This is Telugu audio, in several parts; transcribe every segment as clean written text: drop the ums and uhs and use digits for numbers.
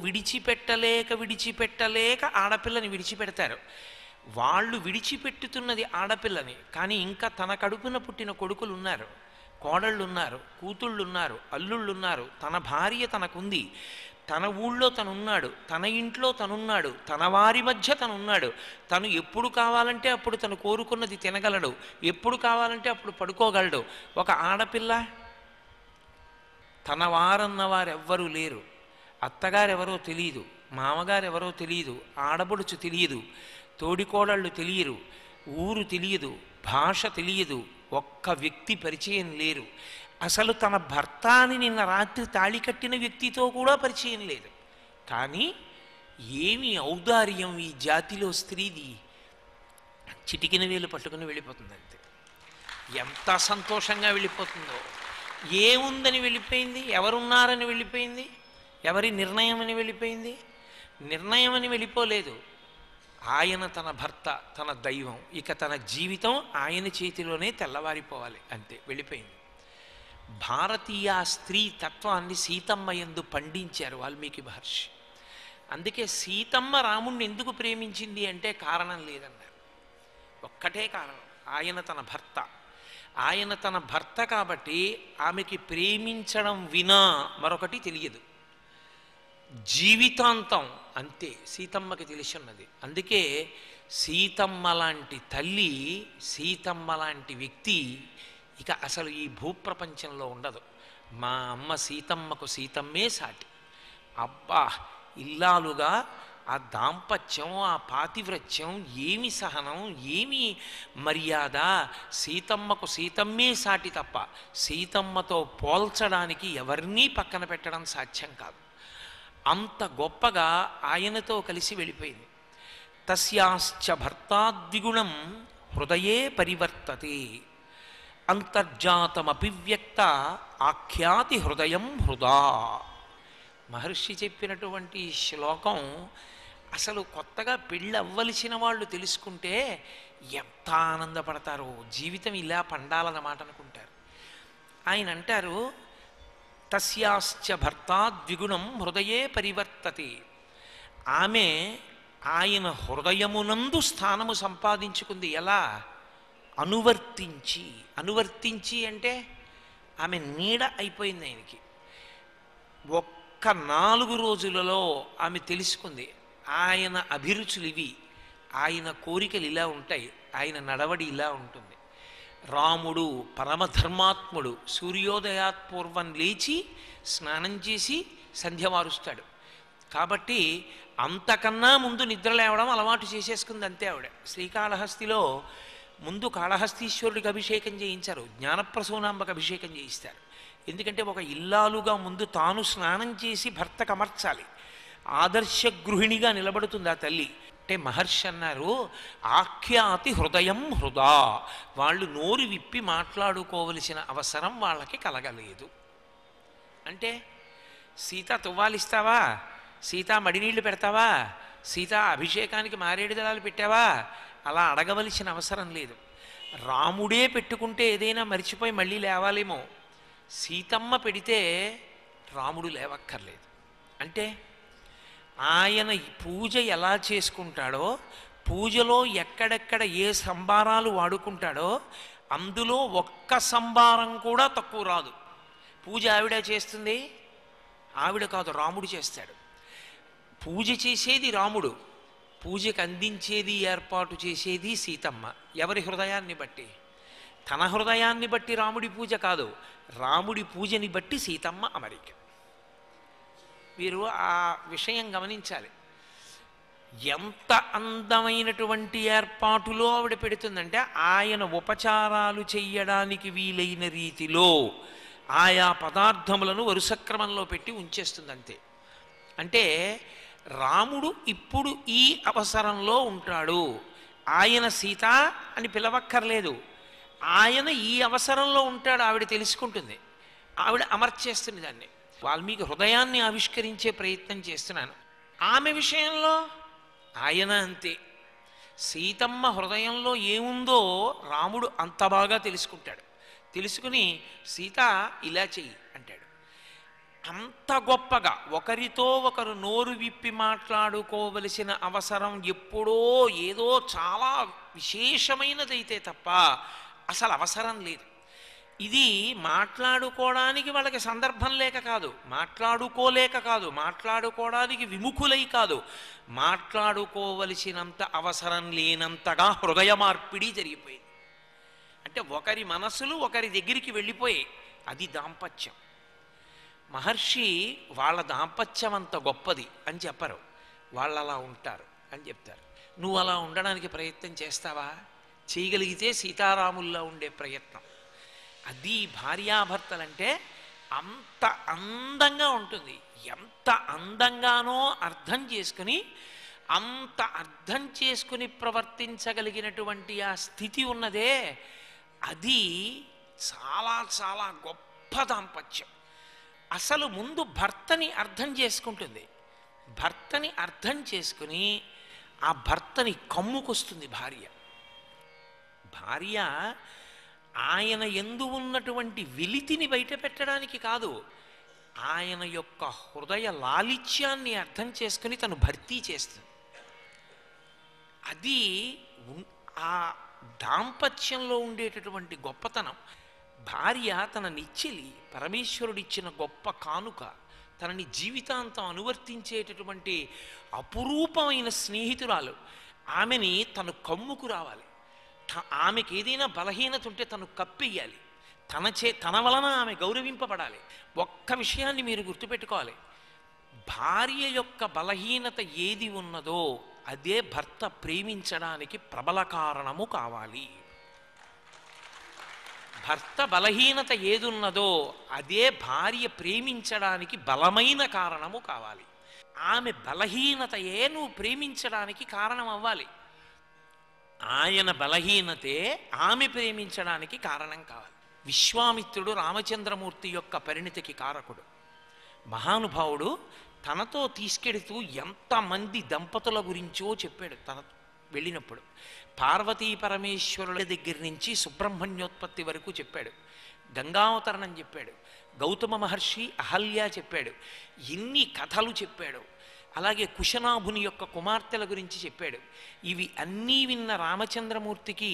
విడిచిపెట్టలేక విడిచిపెట్టలేక ఆడపిల్లని విడిచిపెడతారు. వాళ్ళు విడిచిపెట్టుతున్నది ఆడపిల్లని, కానీ ఇంకా తన కడుపున పుట్టిన కొడుకులు ఉన్నారు, కోడళ్ళు ఉన్నారు, కూతుళ్ళు ఉన్నారు, అల్లుళ్ళు ఉన్నారు, తన భార్య తనకుంది, తన ఊళ్ళో తనున్నాడు, తన ఇంట్లో తనున్నాడు, తన వారి మధ్య తనున్నాడు. తను ఎప్పుడు కావాలంటే అప్పుడు తను కోరుకున్నది తినగలడు, ఎప్పుడు కావాలంటే అప్పుడు పడుకోగలడు. ఒక ఆడపిల్ల తన వారన్న వారెవ్వరూ లేరు. అత్తగారెవరో తెలియదు, మామగారెవరో తెలియదు, ఆడబడుచు తెలియదు, తోడికోడళ్ళు తెలియరు, ఊరు తెలియదు, భాష తెలియదు, ఒక్క వ్యక్తి పరిచయం లేరు. అసలు తన భర్త అని నిన్న రాత్రి తాళి కట్టిన వ్యక్తితో కూడా పరిచయం లేదు. కానీ ఏమి ఔదార్యం ఈ జాతిలో స్త్రీది! చిటికిన వేలు పట్టుకుని వెళ్ళిపోతుంది అంతే. ఎంత సంతోషంగా వెళ్ళిపోతుందో! ఏముందని వెళ్ళిపోయింది? ఎవరున్నారని వెళ్ళిపోయింది? ఎవరి నిర్ణయం అని వెళ్ళిపోయింది? నిర్ణయం అని వెళ్ళిపోలేదు. ఆయన తన భర్త, తన దైవం, ఇక తన జీవితం ఆయన చేతిలోనే తెల్లవారిపోవాలి అంతే, వెళ్ళిపోయింది. భారతీయ స్త్రీ తత్వాన్ని సీతమ్మ యందు పండించారు వాల్మీకి మహర్షి. అందుకే సీతమ్మ రాముణ్ణి ఎందుకు ప్రేమించింది అంటే కారణం లేదన్నారు. ఒక్కటే కారణం, ఆయన తన భర్త. ఆయన తన భర్త కాబట్టి ఆమెకి ప్రేమించడం వినా మరొకటి తెలియదు. జీవితాంతం అంతే సీతమ్మకి తెలిసి ఉన్నది. అందుకే సీతమ్మ లాంటి తల్లి, సీతమ్మ లాంటి వ్యక్తి ఇక అసలు ఈ భూప్రపంచంలో ఉండదు. మా అమ్మ సీతమ్మకు సీతమ్మే సాటి. అబ్బా, ఇల్లాలుగా ఆ దాంపత్యం, ఆ పాతివ్రత్యం, ఏమి సహనం, ఏమి మర్యాద! సీతమ్మకు సీతమ్మే సాటి తప్ప సీతమ్మతో పోల్చడానికి ఎవరినీ పక్కన పెట్టడం సాధ్యం కాదు. అంత గొప్పగా ఆయనతో కలిసి వెళ్ళిపోయింది. తస్యాశ్చ భర్తాద్విగుణం హృదయే పరివర్తతే అంతర్జాతమభివ్యక్త ఆఖ్యాతి హృదయం హృదా. మహర్షి చెప్పినటువంటి శ్లోకం అసలు కొత్తగా పెళ్ళి అవ్వలసిన వాళ్ళు తెలుసుకుంటే ఎంత ఆనందపడతారో, జీవితం ఇలా పండాలన్నమాట అనుకుంటారు. ఆయన అంటారు, తస్యాశ్చ భర్తాద్విగుణం హృదయే పరివర్తతే. ఆమె ఆయన హృదయమునందు స్థానము సంపాదించుకుంది. ఎలా? అనువర్తించి. అనువర్తించి అంటే ఆమె నీడ అయిపోయింది ఆయనకి. ఒక్క 4 రోజులలో ఆమె తెలుసుకుంది ఆయన అభిరుచులు ఇవి, ఆయన కోరికలు ఇలా ఉంటాయి, ఆయన నడవడి ఇలా ఉంటుంది. రాముడు పరమధర్మాత్ముడు, సూర్యోదయాత్పూర్వం లేచి స్నానం చేసి సంధ్య మారుస్తాడు. కాబట్టి అంతకన్నా ముందు నిద్ర లేవడం అలవాటు చేసేసుకుంది అంతే ఆవిడ. శ్రీకాళహస్తిలో ముందు కాళహస్తీశ్వరుడికి అభిషేకం చేయించారు, జ్ఞానప్రసూనాంబకు అభిషేకం చేయిస్తారు. ఎందుకంటే ఒక ఇల్లాలుగా ముందు తాను స్నానం చేసి భర్తకు అమర్చాలి. ఆదర్శ గృహిణిగా నిలబడుతుంది ఆ తల్లి. అంటే మహర్షి అన్నారు, ఆఖ్యాతి హృదయం హృదా. వాళ్ళు నోరు విప్పి మాట్లాడుకోవలసిన అవసరం వాళ్ళకి కలగలేదు. అంటే సీత తువ్వాలిస్తావా, సీత మడినీళ్లు పెడతావా, సీత అభిషేకానికి మారేడు దళాలు పెట్టావా, అలా అడగవలసిన అవసరం లేదు. రాముడే పెట్టుకుంటే ఏదైనా మరిచిపోయి మళ్ళీ లేవాలేమో, సీతమ్మ పెడితే రాముడు లేవక్కర్లేదు. అంటే ఆయన పూజ ఎలా చేసుకుంటాడో, పూజలో ఎక్కడెక్కడ ఏ సంబారాలు వాడుకుంటాడో అందులో ఒక్క సంబారం కూడా తక్కువ రాదు. పూజ ఆవిడ చేస్తుంది, ఆవిడ కాదు రాముడు చేస్తాడు. పూజ చేసేది రాముడు, పూజకు అందించేది ఏర్పాటు చేసేది సీతమ్మ. ఎవరి హృదయాన్ని బట్టి? తన హృదయాన్ని బట్టి రాముడి పూజ కాదు, రాముడి పూజని బట్టి సీతమ్మ అమరిక. మీరు ఆ విషయం గమనించాలి. ఎంత అందమైనటువంటి ఏర్పాటులో ఆవిడ పెడుతుందంటే ఆయన ఉపచారాలు చెయ్యడానికి వీలైన రీతిలో ఆయా పదార్థములను వరుసక్రమంలో పెట్టి ఉంచేస్తుంది అంతే. అంటే రాముడు ఇప్పుడు ఈ అవసరంలో ఉంటాడు, ఆయన సీత అని పిలవక్కర్లేదు, ఆయన ఈ అవసరంలో ఉంటాడు ఆవిడ తెలుసుకుంటుంది, ఆవిడ అమర్చేస్తుంది దాన్ని. వాల్మీకి హృదయాన్ని ఆవిష్కరించే ప్రయత్నం చేస్తున్నాను. ఆమె విషయంలో ఆయన అంతే. సీతమ్మ హృదయంలో ఏముందో రాముడు అంత బాగా తెలుసుకుంటాడు. తెలుసుకుని సీత ఇలా చెయ్యి అంటాడు. అంత గొప్పగా ఒకరితో ఒకరు నోరు విప్పి మాట్లాడుకోవలసిన అవసరం ఎప్పుడో ఏదో చాలా విశేషమైనదైతే తప్ప అసలు అవసరం లేదు. ఇది మాట్లాడుకోవడానికి వాళ్ళకి సందర్భం లేక కాదు, మాట్లాడుకోలేక కాదు, మాట్లాడుకోవడానికి విముఖులై కాదు, మాట్లాడుకోవలసినంత అవసరం లేనంతగా హృదయ మార్పిడి జరిగిపోయింది. అంటే ఒకరి మనసులు ఒకరి దగ్గరికి వెళ్ళిపోయాయి. అది దాంపత్యం. మహర్షి వాళ్ళ దాంపత్యం అంత గొప్పది అని చెప్పరు, వాళ్ళు అలా ఉంటారు అని చెప్తారు. నువ్వు అలా ఉండడానికి ప్రయత్నం చేస్తావా? చేయగలిగితే సీతారాముల్లా ఉండే ప్రయత్నం. అది భార్యాభర్తలంటే అంత అందంగా ఉంటుంది. ఎంత అందంగానో అర్థం చేసుకుని, అంత అర్థం చేసుకుని ప్రవర్తించగలిగినటువంటి ఆ స్థితి ఉన్నదే, అది చాలా చాలా గొప్ప దాంపత్యం. అసలు ముందు భర్తని అర్థం చేసుకుంటుంది. భర్తని అర్థం చేసుకుని ఆ భర్తని కమ్ముకొస్తుంది భార్య. భార్య ఆయన యందు ఉన్నటువంటి వెలితిని బయట పెట్టడానికి కాదు, ఆయన యొక్క హృదయ లాలిత్యాన్ని అర్థం చేసుకుని తను భర్తీ చేస్తుంది. అది ఆ దాంపత్యంలో ఉండేటటువంటి గొప్పతనం. భార్య తన నిచ్చెలి, పరమేశ్వరుడిచ్చిన గొప్ప కానుక, తనని జీవితాంతం అనువర్తించేటటువంటి అపురూపమైన స్నేహితురాలు. ఆమెని తను కమ్ముకు రావాలి. ఆమెకి ఏదైనా బలహీనత ఉంటే తను కప్పెయ్యాలి. తన వలన ఆమె గౌరవింపబడాలి. ఒక్క విషయాన్ని మీరు గుర్తుపెట్టుకోవాలి, భార్య యొక్క బలహీనత ఏది ఉన్నదో అదే భర్త ప్రేమించడానికి ప్రబల కారణము కావాలి. భర్త బలహీనత ఏదున్నదో అదే భార్య ప్రేమించడానికి బలమైన కారణము కావాలి. ఆమె బలహీనతయే నువ్వు ప్రేమించడానికి కారణం అవ్వాలి. ఆయన బలహీనతే ఆమె ప్రేమించడానికి కారణం కావాలి. విశ్వామిత్రుడు రామచంద్రమూర్తి యొక్క పరిణితికి కారకుడు. మహానుభావుడు తనతో తీసుకెడుతూ ఎంతమంది దంపతుల గురించో చెప్పాడు. తన వెళ్ళినప్పుడు పార్వతీ పరమేశ్వరుల దగ్గర నుంచి సుబ్రహ్మణ్యోత్పత్తి వరకు చెప్పాడు. గంగావతరణం చెప్పాడు. గౌతమ మహర్షి అహల్య చెప్పాడు. ఎన్ని కథలు చెప్పాడు. అలాగే కుశనాభుని యొక్క కుమార్తెల గురించి చెప్పాడు. ఇవి అన్నీ విన్న రామచంద్రమూర్తికి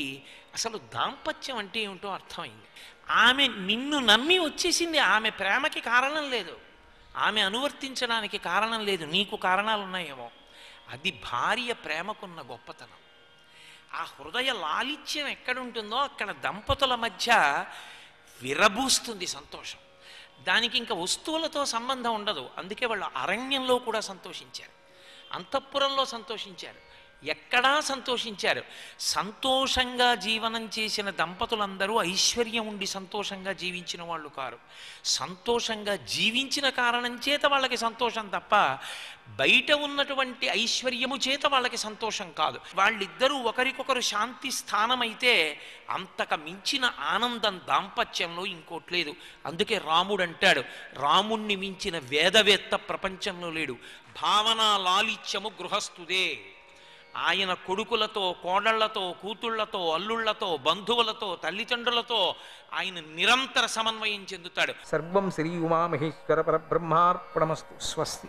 అసలు దాంపత్యం అంటే ఏమిటో అర్థమైంది. ఆమె నిన్ను నమ్మి వచ్చేసింది. ఆమె ప్రేమకి కారణం లేదు, ఆమె అనువర్తించడానికి కారణం లేదు. నీకు కారణాలు ఉన్నాయేమో. అది భార్య ప్రేమకున్న గొప్పతనం. ఆ హృదయ లాలిత్యం ఎక్కడుంటుందో అక్కడ దంపతుల మధ్య విరబూస్తుంది సంతోషం. దానికి ఇంకా వస్తువులతో సంబంధం ఉండదు. అందుకే వాళ్ళు అరణ్యంలో కూడా సంతోషించారు, అంతఃపురంలో సంతోషించారు, ఎక్కడా సంతోషించారు. సంతోషంగా జీవనం చేసిన దంపతులందరూ ఐశ్వర్యం ఉండి సంతోషంగా జీవించిన వాళ్ళు కారు. సంతోషంగా జీవించిన కారణం చేత వాళ్ళకి సంతోషం తప్ప బయట ఉన్నటువంటి ఐశ్వర్యము చేత వాళ్ళకి సంతోషం కాదు. వాళ్ళిద్దరూ ఒకరికొకరు శాంతి స్థానమైతే అంతక మించిన ఆనందం దాంపత్యంలో ఇంకోట్లేదు. అందుకే రాముడు అంటాడు, రాముణ్ణి మించిన వేదవేత్త ప్రపంచంలో లేడు. భావనా లాలిత్యము గృహస్థుదే. ఆయన కొడుకులతో, కోడళ్లతో, కూతుళ్లతో, అల్లుళ్లతో, బంధువులతో, తల్లిదండ్రులతో ఆయన నిరంతర సమన్వయం చెందుతాడు. సర్వం శ్రీ ఉమామహేశ్వర పరబ్రహ్మార్పణమస్తు. స్వస్తి.